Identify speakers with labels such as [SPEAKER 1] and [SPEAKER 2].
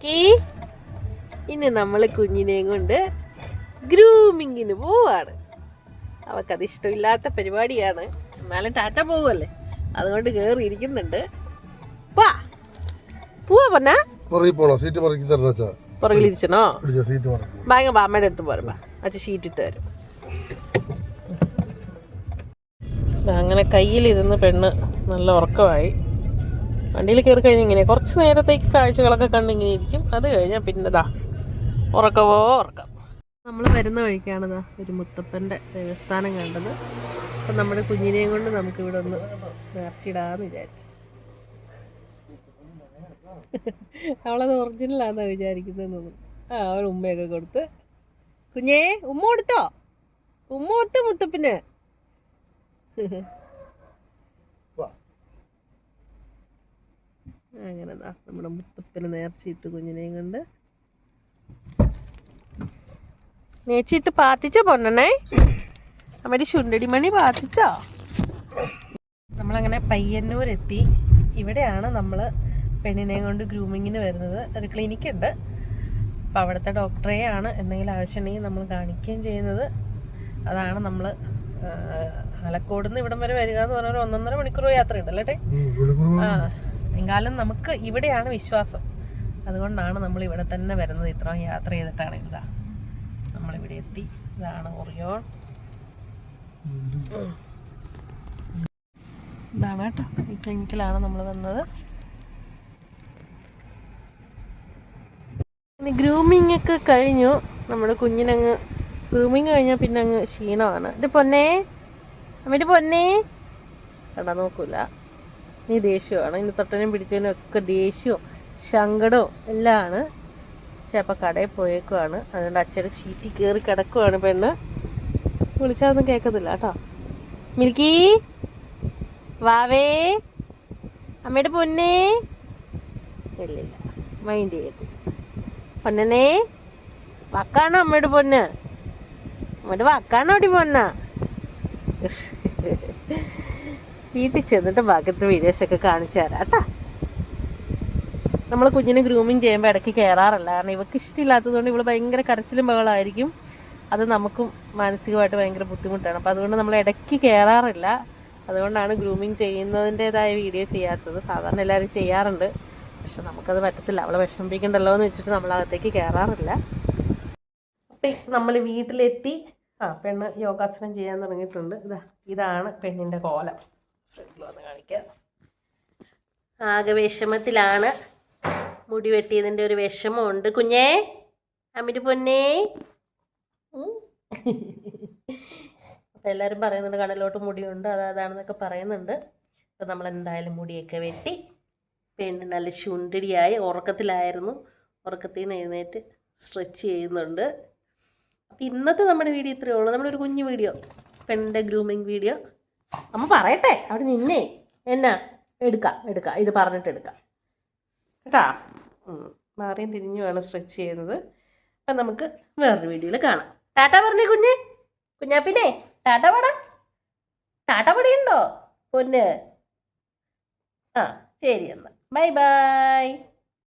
[SPEAKER 1] Milky ഇനി നമ്മൾ കുഞ്ഞിനെയും കൊണ്ട് ഗ്രൂമിങ്ങിന് പോവാണ്. അവൾക്കത് ഇഷ്ടമില്ലാത്ത പരിപാടിയാണ്, എന്നാലും ടാറ്റ പോവല്ലേ, അതുകൊണ്ട് കയറി ഇരിക്കുന്നുണ്ട്. പോവാ പറഞ്ഞ പുറകിലിരിച്ചണോ? ഭയങ്കര അമ്മയുടെ അടുത്ത് പോരാ, അച്ഛൻ ഷീറ്റ് ഇട്ട് തരും. അങ്ങനെ കയ്യിലിരുന്ന് പെണ്ണ് നല്ല ഉറക്കമായി. വണ്ടിയിൽ കയറി കഴിഞ്ഞ് ഇങ്ങനെ കുറച്ച് നേരത്തേക്ക് കാഴ്ചകളൊക്കെ കണ്ട് ഇങ്ങനെ ഇരിക്കും. അത് കഴിഞ്ഞാൽ പിന്നെ ഉറക്കമോ ഉറക്കം. നമ്മൾ വരുന്ന വഴിക്കാണ് ഒരു മുത്തപ്പൻ്റെ ദേവസ്ഥാനം കണ്ടത്. അപ്പം നമ്മുടെ കുഞ്ഞിനെയും കൊണ്ട് നമുക്കിവിടെ ഒന്ന് നേർച്ചയിടാമെന്ന് വിചാരിച്ചു. അവളത് ഒറിജിനലാണെന്നാണ് വിചാരിക്കുന്നതെന്ന് തോന്നുന്നു. അവൾ ഉമ്മയൊക്കെ കൊടുത്ത്. കുഞ്ഞേ ഉമ്മ കൊടുത്തോ? ഉമ്മ കൊടുത്ത മുത്തപ്പന്. അങ്ങനെതാ നമ്മുടെ മുത്തപ്പന് നേർച്ചയിട്ട് കുഞ്ഞിനെയും കൊണ്ട് നേച്ചിട്ട് പാത്തിച്ചോ പൊണ്ണേ? അമ്മയുടെ ശുണ്ടടി മണി പാത്തിച്ചോ? നമ്മളങ്ങനെ പയ്യന്നൂരെത്തി. ഇവിടെയാണ് നമ്മൾ പെണ്ണിനെയും കൊണ്ട് ഗ്രൂമിങ്ങിന് വരുന്നത്. ഒരു ക്ലിനിക്കുണ്ട്. അപ്പോൾ അവിടുത്തെ ഡോക്ടറെയാണ് എന്തെങ്കിലും ആവശ്യമുണ്ടെങ്കിൽ നമ്മൾ കാണിക്കുകയും ചെയ്യുന്നത്. അതാണ് നമ്മൾ ആലക്കോട് നിന്ന് ഇവിടം വരെ വരിക എന്ന് പറഞ്ഞാൽ 1.5 മണിക്കൂർ യാത്രയുണ്ടല്ലേ ടേ? എങ്കാലം നമുക്ക് ഇവിടെയാണ് വിശ്വാസം. അതുകൊണ്ടാണ് നമ്മൾ ഇവിടെ തന്നെ വരുന്നത്. ഇത്രയും യാത്ര ചെയ്തിട്ടാണ് ഇതാ നമ്മളിവിടെ എത്തി. ഇതാണ് ഒറിയോൺ. ഇതാണ് കേട്ടോ, ഈ ക്ലിനിക്കിലാണ് നമ്മൾ വന്നത്. ഇനി ഗ്രൂമിങ് ഒക്കെ കഴിഞ്ഞു. നമ്മുടെ കുഞ്ഞിനങ്ങ് ഗ്രൂമിങ് കഴിഞ്ഞാൽ പിന്നെ അങ്ങ് ക്ഷീണമാണ്. ഇത് പൊന്നേ, അമ്മയുടെ പൊന്നേ കണ്ടാ നോക്കൂല. ഇനി ദേഷ്യമാണ്. ഇനി തൊട്ടനും പിടിച്ചതിനും ഒക്കെ ദേഷ്യവും സങ്കടവും എല്ലാം ആണ്. ചിലപ്പോൾ കടയിൽ പോയേക്കുവാണ്. അതുകൊണ്ട് അച്ഛൻ്റെ ചീറ്റി കയറി കിടക്കുവാണ് പെണ്ണ്. വിളിച്ചാലൊന്നും കേൾക്കത്തില്ല കേട്ടോ. മിൽക്കി വാവേ, അമ്മയുടെ പൊന്നേ. ഇല്ലില്ല, മൈൻഡ് ചെയ്ത്. പൊന്നനെ വാക്കാണോ അമ്മയുടെ പൊന്ന്? അമ്മയുടെ വാക്കാണോ അടി പൊന്ന? വീട്ടിൽ ചെന്നിട്ട് ബാക്കിത്തെ വീഡിയോസൊക്കെ കാണിച്ചു തരാം കേട്ടോ. നമ്മൾ കുഞ്ഞിന് ഗ്രൂമിങ് ചെയ്യുമ്പോൾ ഇടയ്ക്ക് കയറാറില്ല. കാരണം ഇവൾക്ക് ഇഷ്ടമില്ലാത്തതുകൊണ്ട് ഇവൾ ഭയങ്കര കരച്ചിലും ബഹളമായിരിക്കും. അത് നമുക്കും മാനസികമായിട്ട് ഭയങ്കര ബുദ്ധിമുട്ടാണ്. അപ്പോൾ അതുകൊണ്ട് നമ്മൾ ഇടയ്ക്ക് കയറാറില്ല. അതുകൊണ്ടാണ് ഗ്രൂമിങ് ചെയ്യുന്നതിൻ്റേതായ വീഡിയോ ചെയ്യാത്തത്. സാധാരണ എല്ലാവരും ചെയ്യാറുണ്ട്, പക്ഷെ നമുക്കത് പറ്റത്തില്ല. അവളെ വിഷമിപ്പിക്കണ്ടല്ലോ എന്ന് വെച്ചിട്ട് നമ്മളകത്തേക്ക് കയറാറില്ല. അപ്പം നമ്മൾ വീട്ടിലെത്തി. പെണ്ണ് യോഗാസനം ചെയ്യാൻ തുടങ്ങിയിട്ടുണ്ട്. ഇതാണ് പെണ്ണിൻ്റെ കോലം. ഫ്രണ്ടിൽ വന്ന് കാണിക്കാം. ആകെ വിഷമത്തിലാണ്. മുടി വെട്ടിയതിൻ്റെ ഒരു വിഷമമുണ്ട്. കുഞ്ഞേ, അമ്മിൻ്റെ പൊന്നേ. അപ്പം എല്ലാവരും പറയുന്നുണ്ട് കടലോട്ട് മുടിയുണ്ട്, അതാണെന്നൊക്കെ പറയുന്നുണ്ട്. അപ്പം നമ്മളെന്തായാലും മുടിയൊക്കെ വെട്ടി പെണ്ണ് നല്ല ചുണ്ടടിയായി. ഉറക്കത്തിലായിരുന്നു. ഉറക്കത്തിൽ നിന്ന് എഴുന്നേറ്റ് സ്ട്രെച്ച് ചെയ്യുന്നുണ്ട്. അപ്പോൾ ഇന്നത്തെ നമ്മുടെ വീഡിയോ ഇത്രയേ ഉള്ളൂ. നമ്മുടെ ഒരു കുഞ്ഞു വീഡിയോ, പെണ്ണിൻ്റെ ഗ്രൂമിങ് വീഡിയോ. അമ്മ പറയട്ടെ അവിടെ നിന്നേ എന്നാ എടുക്കാം ഇത് പറഞ്ഞിട്ട് എടുക്കാം കേട്ടാ. മാറിയും തിരിഞ്ഞു വേണം സ്ട്രെച്ച് ചെയ്യുന്നത്. അപ്പം നമുക്ക് വേറൊരു വീഡിയോയിൽ കാണാം. ടാറ്റ പറഞ്ഞേ കുഞ്ഞാപ്പിനെ. ടാറ്റ പടയുണ്ടോ പൊന്ന്? ശരി എന്നാൽ ബൈ.